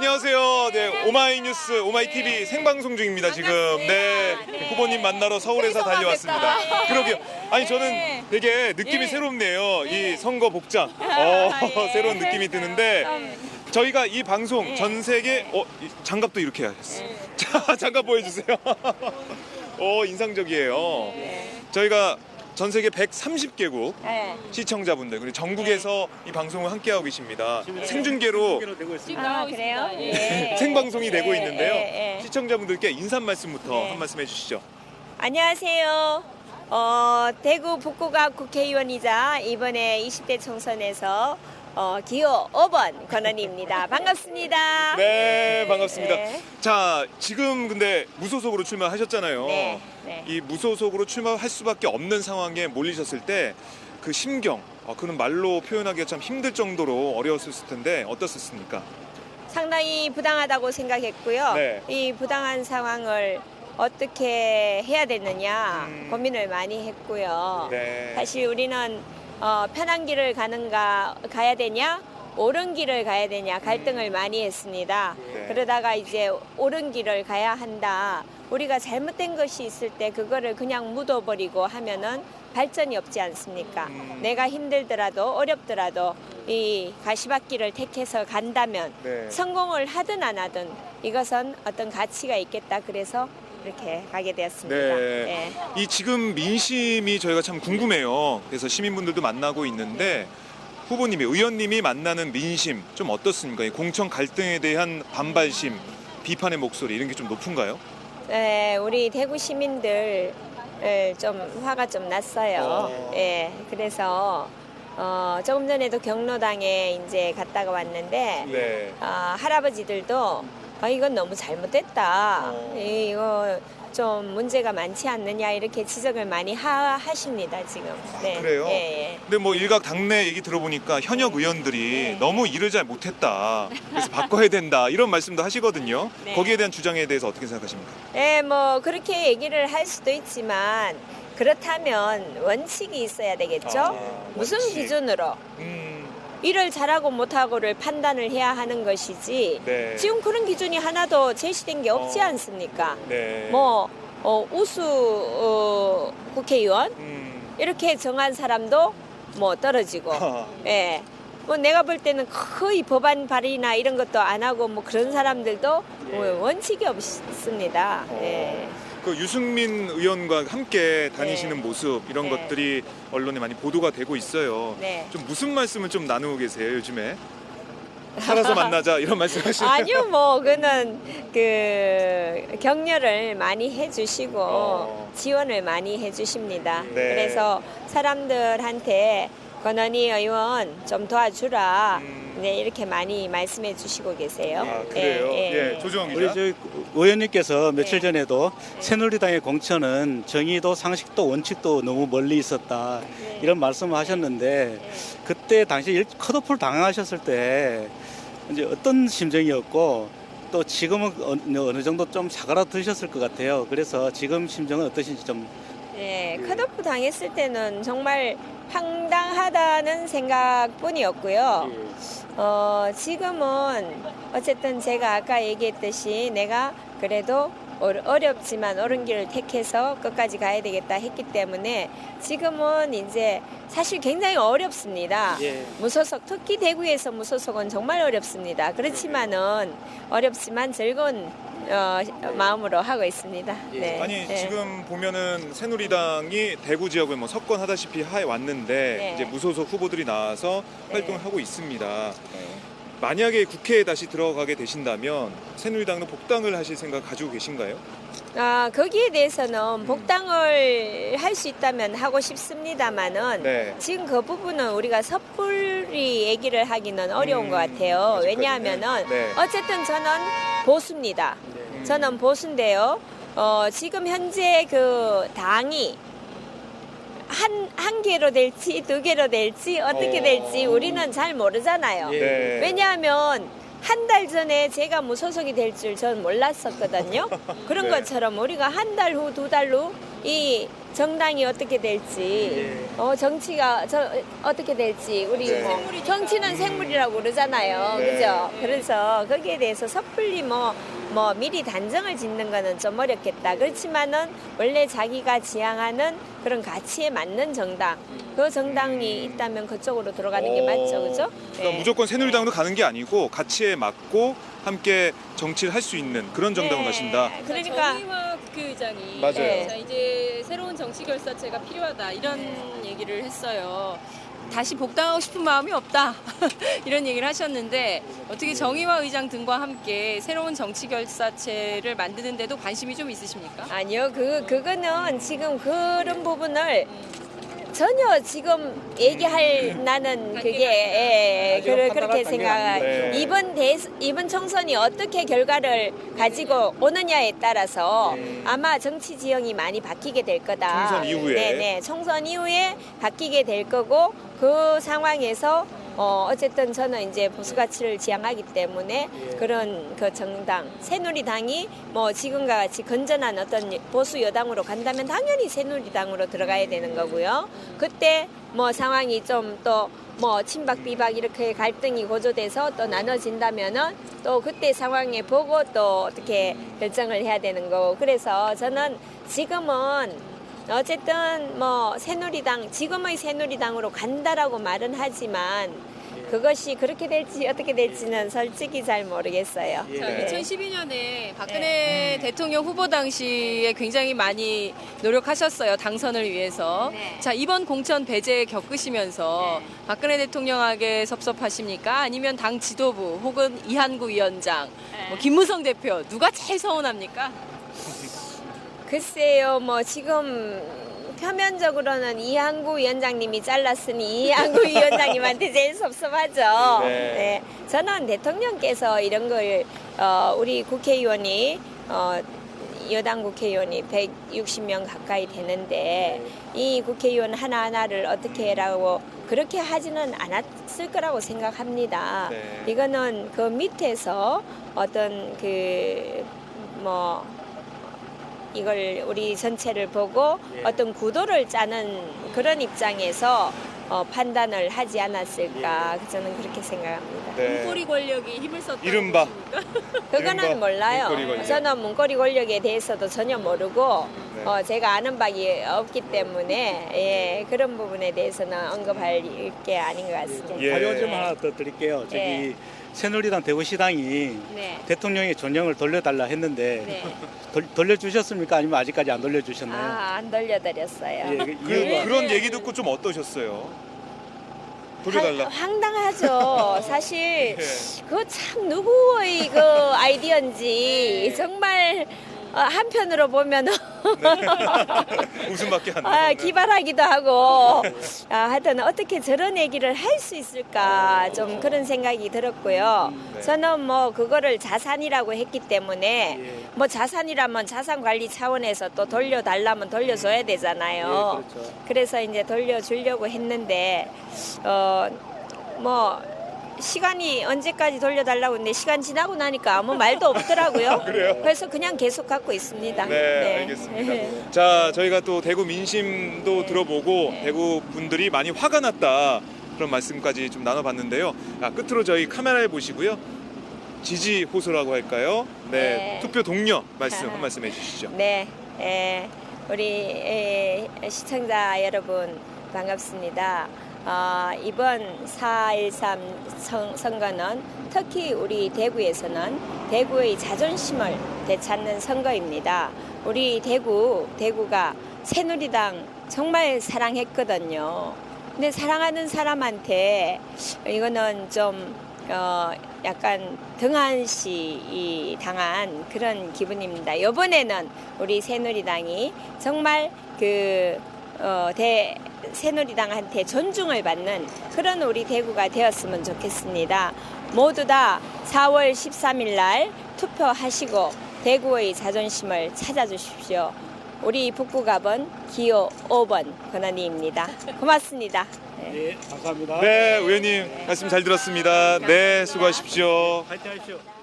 안녕하세요. 네, 오마이뉴스, 오마이TV 생방송 중입니다, 지금. 네, 후보님 만나러 서울에서 달려왔습니다. 그러게요. 아니, 저는 되게 느낌이 새롭네요. 이 선거 복장. 새로운 느낌이 드는데, 저희가 이 방송 전 세계, 장갑도 이렇게 하셨어요. 자, 장갑 보여주세요. 인상적이에요. 저희가 전 세계 130개국 시청자분들 그리고 전국에서 이 방송을 함께하고 계십니다. 생중계로 되고 있습니다. 아, 그래요? 생방송이 되고 있는데요. 시청자분들께 인사 말씀부터 한 말씀 해주시죠. 안녕하세요. 대구 북구갑 국회의원이자 이번에 20대 총선에서 기호 5번 권은희입니다. 반갑습니다. 네, 반갑습니다. 네. 자, 지금 근데 무소속으로 출마하셨잖아요. 네. 이 무소속으로 출마할 수밖에 없는 상황에 몰리셨을 때 그 심경, 그는 말로 표현하기가 참 힘들 정도로 어려웠을 텐데 어떻습니까? 상당히 부당하다고 생각했고요. 네. 이 부당한 상황을 어떻게 해야 되느냐 고민을 많이 했고요. 네. 사실 우리는 편한 길을 가야 되냐, 옳은 길을 가야 되냐 갈등을 많이 했습니다. 네. 그러다가 이제 옳은 길을 가야 한다. 우리가 잘못된 것이 있을 때 그거를 그냥 묻어버리고 하면은 발전이 없지 않습니까? 내가 힘들더라도 어렵더라도 이 가시밭길을 택해서 간다면 네. 성공을 하든 안 하든 이것은 어떤 가치가 있겠다. 그래서 이렇게 가게 되었습니다. 네. 이 지금 민심이 저희가 참 궁금해요. 그래서 시민분들도 만나고 있는데 후보님이, 의원님이 만나는 민심 좀 어떻습니까? 이 공천 갈등에 대한 반발심, 비판의 목소리 이런 게 좀 높은가요? 네, 우리 대구 시민들 좀 화가 좀 났어요. 그래서 조금 전에도 경로당에 이제 갔다가 왔는데 네. 할아버지들도 이건 너무 잘못됐다. 이거 좀 문제가 많지 않느냐 이렇게 지적을 많이 하십니다 지금. 네. 그래요? 예. 근데 뭐 일각 당내 얘기 들어보니까 현역 의원들이 너무 일을 잘 못했다. 그래서 바꿔야 된다. 이런 말씀도 하시거든요. 네. 거기에 대한 주장에 대해서 어떻게 생각하십니까? 네, 뭐 그렇게 얘기를 할 수도 있지만 그렇다면 원칙이 있어야 되겠죠. 무슨 원칙. 기준으로 일을 잘하고 못하고를 판단을 해야 하는 것이지. 네. 지금 그런 기준이 하나도 제시된 게 없지 않습니까? 네. 뭐 우수 국회의원 이렇게 정한 사람도 뭐 떨어지고, 예. 뭐 내가 볼 때는 거의 법안 발의나 이런 것도 안 하고 뭐 그런 사람들도 뭐 원칙이 없습니다. 예. 그 유승민 의원과 함께 다니시는 네. 모습 이런 네. 것들이 언론에 많이 보도가 되고 있어요. 네. 좀 무슨 말씀을 좀 나누고 계세요 요즘에? 살아서 만나자 이런 말씀하시나요? 아니요, 뭐 그는 그 격려를 많이 해주시고 지원을 많이 해주십니다. 네. 그래서 사람들한테 권은희 의원 좀 도와주라. 네, 이렇게 많이 말씀해 주시고 계세요. 아, 그래요? 예, 조정원 기자. 우리 저 의원님께서 며칠 네. 전에도 새누리당의 공천은 정의도 상식도 원칙도 너무 멀리 있었다 이런 말씀을 하셨는데 그때 당시 컷오프를 당하셨을 때 이제 어떤 심정이었고 또 지금은 어느 정도 좀 사그라드셨을 것 같아요. 그래서 지금 심정은 어떠신지 좀. 네, 컷오프 당했을 때는 정말 황당하다는 생각뿐이었고요. 지금은 어쨌든 제가 아까 얘기했듯이 내가 그래도 어렵지만 옳은 길을 택해서 끝까지 가야 되겠다 했기 때문에 지금은 이제 사실 굉장히 어렵습니다. 무소속, 특히 대구에서 무소속은 정말 어렵습니다. 그렇지만은 어렵지만 즐거운 마음으로 하고 있습니다. 네. 아니 지금 보면은 새누리당이 대구 지역을 뭐 석권하다시피 해 왔는데 네. 이제 무소속 후보들이 나와서 네. 활동을 하고 있습니다. 만약에 국회에 다시 들어가게 되신다면 새누리당은 복당을 하실 생각 가지고 계신가요? 거기에 대해서는 복당을 할 수 있다면 하고 싶습니다만은 네. 지금 그 부분은 우리가 섣불리 얘기를 하기는 어려운 것 같아요. 아직까지는. 왜냐하면은 네. 어쨌든 저는 보수입니다. 저는 보수인데요. 지금 현재 그 당이 한 개로 될지 두 개로 될지 어떻게 될지 우리는 잘 모르잖아요. 네. 왜냐하면 한 달 전에 제가 무소속이 될 줄 전 몰랐었거든요. 그런 네. 것처럼 우리가 한 달 후, 두 달 후 이 정당이 어떻게 될지, 예. 정치가 어떻게 될지, 우리 네. 뭐 정치는 생물이라고 그러잖아요, 네. 그죠? 그래서 거기에 대해서 섣불리 뭐 미리 단정을 짓는 거는 좀 어렵겠다. 그렇지만은 원래 자기가 지향하는 그런 가치에 맞는 정당, 그 정당이 있다면 그쪽으로 들어가는 게 맞죠, 그죠? 그러니까 무조건 새누리당으로 가는 게 아니고 가치에 맞고 함께 정치를 할 수 있는 그런 정당으로 가신다. 그러니까 정의화 국회의장이 맞아요. 네. 자, 이제 새로운 정치 결사체가 필요하다 이런 얘기를 했어요. 다시 복당하고 싶은 마음이 없다 이런 얘기를 하셨는데 어떻게 정의화 의장 등과 함께 새로운 정치 결사체를 만드는데도 관심이 좀 있으십니까? 아니요, 그거는 지금 그런 부분을 전혀 지금 얘기할 나는 그게 그렇게 생각. 네. 이번 총선이 어떻게 결과를 가지고 오느냐에 따라서 아마 정치 지형이 많이 바뀌게 될 거다. 총선 이후에. 네네, 총선 이후에 바뀌게 될 거고 그 상황에서 어쨌든 저는 이제 보수 가치를 지향하기 때문에 그런 그 정당, 새누리당이 뭐 지금과 같이 건전한 어떤 보수 여당으로 간다면 당연히 새누리당으로 들어가야 되는 거고요. 그때 뭐 상황이 좀 또 뭐 친박 비박 이렇게 갈등이 고조돼서 또 나눠진다면은 또 그때 상황에 보고 또 어떻게 결정을 해야 되는 거고. 그래서 저는 지금은 어쨌든 뭐 새누리당, 지금의 새누리당으로 간다라고 말은 하지만 그것이 그렇게 될지 어떻게 될지는 솔직히 잘 모르겠어요. 자, 네. 2012년에 박근혜 대통령 후보 당시에 굉장히 많이 노력하셨어요. 당선을 위해서. 네. 자, 이번 공천 배제 겪으시면서 박근혜 대통령에게 섭섭하십니까? 아니면 당 지도부 혹은 이한구 위원장, 뭐 김무성 대표 누가 제일 서운합니까? 글쎄요, 뭐 지금 표면적으로는 이한구 위원장님이 잘랐으니 이한구 위원장님한테 제일 섭섭하죠. 네. 네. 저는 대통령께서 이런 걸 우리 국회의원이 여당 국회의원이 160명 가까이 되는데 이 국회의원 하나하나를 어떻게 해라고 그렇게 하지는 않았을 거라고 생각합니다. 네. 이거는 그 밑에서 어떤 이걸 우리 전체를 보고 어떤 구도를 짜는 그런 입장에서 판단을 하지 않았을까 저는 그렇게 생각합니다. 네. 문고리 권력이 힘을 썼다고 이른바. 보십니까? 그거는 이른바 몰라요. 문고리 권력. 저는 문고리 권력에 대해서도 전혀 모르고 네. 제가 아는 바가 없기 때문에 그런 부분에 대해서는 언급할 게 아닌 것 같습니다. 예. 자료 좀 하나 더 드릴게요. 저기 네. 새누리당 대구시당이 네. 대통령의 존영을 돌려달라 했는데 네. 돌려주셨습니까? 아니면 아직까지 안 돌려주셨나요? 안 돌려드렸어요. 예, 그 이유가 그런 얘기 듣고 좀 어떠셨어요? 돌려달라. 황당하죠. 사실 예. 그거 참 누구의 그 아이디어인지 정말 한편으로 보면 웃음밖에 안 나요. 기발하기도 하고 하여튼 어떻게 저런 얘기를 할 수 있을까 좀 그런 생각이 들었고요. 네. 저는 뭐 그거를 자산이라고 했기 때문에 예. 뭐 자산이라면 자산 관리 차원에서 또 돌려달라면 돌려줘야 되잖아요. 예, 그렇죠. 그래서 이제 돌려주려고 했는데 뭐 시간이 언제까지 돌려달라고 했는데 시간 지나고 나니까 아무 말도 없더라고요. 그래요? 그래서 그냥 계속 갖고 있습니다. 네, 알겠습니다. 자, 저희가 또 대구 민심도 들어보고 대구 분들이 많이 화가 났다 그런 말씀까지 좀 나눠봤는데요. 끝으로 저희 카메라에 보시고요. 지지 호소라고 할까요? 네, 네. 투표 동료 말씀 한 말씀 해주시죠. 네, 우리 시청자 여러분 반갑습니다. 이번 4.13 선거는 특히 우리 대구에서는 대구의 자존심을 되찾는 선거입니다. 우리 대구가 새누리당 정말 사랑했거든요. 근데 사랑하는 사람한테 이거는 좀 약간 등한시 당한 그런 기분입니다. 이번에는 우리 새누리당이 정말 새누리당한테 존중을 받는 그런 우리 대구가 되었으면 좋겠습니다. 모두 다 4월 13일 날 투표하시고 대구의 자존심을 찾아주십시오. 우리 북구갑은 기호 5번 권한희입니다. 고맙습니다. 예, 감사합니다. 네, 의원님 말씀 잘 들었습니다. 네, 수고하십시오. 파이팅 하십시오.